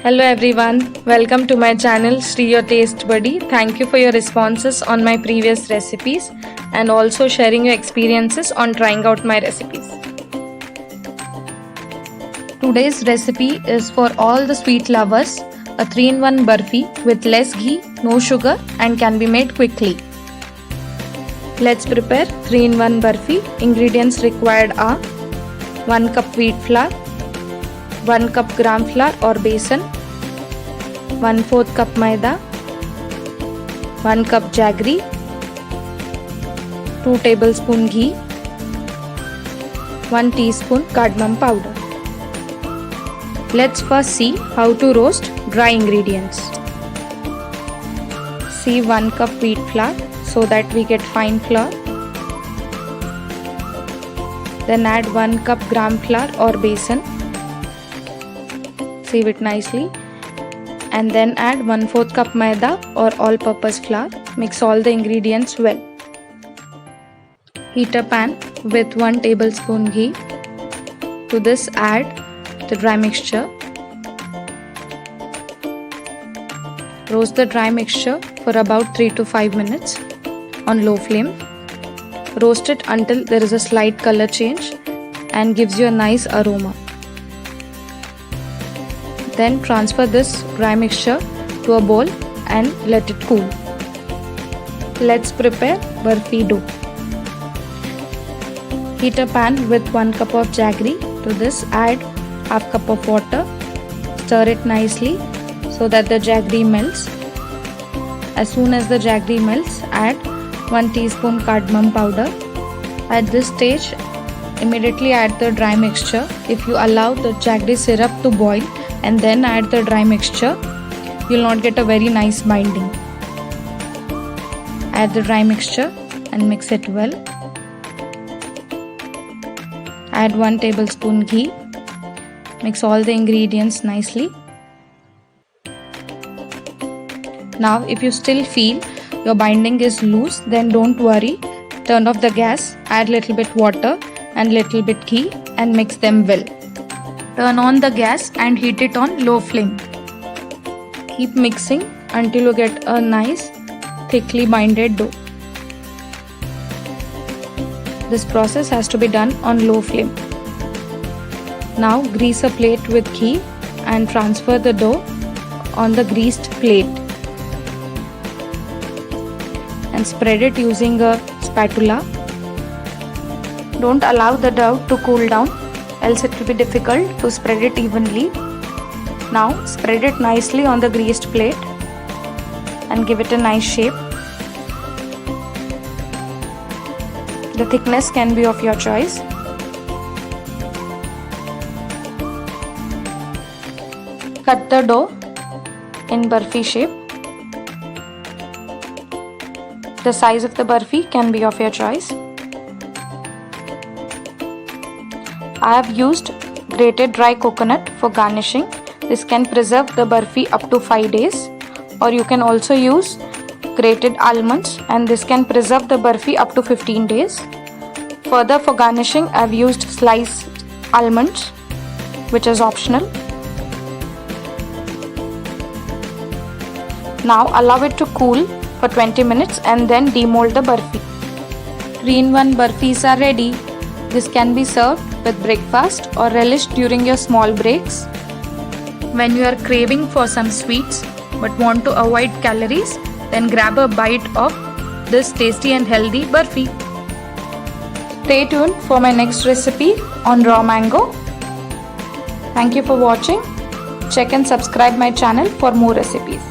Hello everyone, welcome to my channel Sri Your Taste Buddy. Thank you for your responses on my previous recipes and also sharing your experiences on trying out my recipes. Today's recipe is for all the sweet lovers, a 3-in-1 barfi with less ghee, no sugar and can be made quickly. Let's prepare 3-in-1 barfi. Ingredients required are 1 cup wheat flour, 1 cup gram flour or besan, 1/4 cup maida, 1 cup jaggery, 2 tablespoon ghee, 1 teaspoon cardamom powder. Let's first see how to roast dry ingredients. See 1 cup wheat flour so that we get fine flour. Then add 1 cup gram flour or besan. Sieve it nicely and then add 1/4 cup maida or all-purpose flour. Mix all the ingredients well. Heat a pan with 1 tablespoon ghee. To this add the dry mixture. Roast the dry mixture for about 3 to 5 minutes on low flame. Roast it until there is a slight color change and gives you a nice aroma. Then transfer this dry mixture to a bowl and let it cool. Let's prepare barfi dough. Heat a pan with 1 cup of jaggery. To this add half cup of water. Stir it nicely so that the jaggery melts. As soon as the jaggery melts, add 1 teaspoon cardamom powder. At this stage, immediately add the dry mixture. If you allow the jaggery syrup to boil and then add the dry mixture, you will not get a very nice binding. Add the dry mixture and mix it well. Add 1 tablespoon ghee. Mix all the ingredients nicely. Now if you still feel your binding is loose, then don't worry. Turn off the gas, add little bit water and little bit ghee and mix them well. Turn on the gas and heat it on low flame. Keep mixing until you get a nice thickly binded dough. This process has to be done on low flame. Now grease a plate with ghee and transfer the dough on the greased plate. And spread it using a spatula. Don't allow the dough to cool down, else it will be difficult to spread it evenly. Now spread it nicely on the greased plate and give it a nice shape. The thickness can be of your choice. Cut the dough in barfi shape. The size of the barfi can be of your choice. I have used grated dry coconut for garnishing. This can preserve the barfi up to 5 days. Or you can also use grated almonds and this can preserve the barfi up to 15 days. Further, for garnishing I have used sliced almonds, which is optional. Now allow it to cool for 20 minutes and then demold the barfi. 3-in-1 barfis are ready. This can be served with breakfast or relished during your small breaks. When you are craving for some sweets but want to avoid calories, then grab a bite of this tasty and healthy barfi. Stay tuned for my next recipe on raw mango. Thank you for watching. Check and subscribe my channel for more recipes.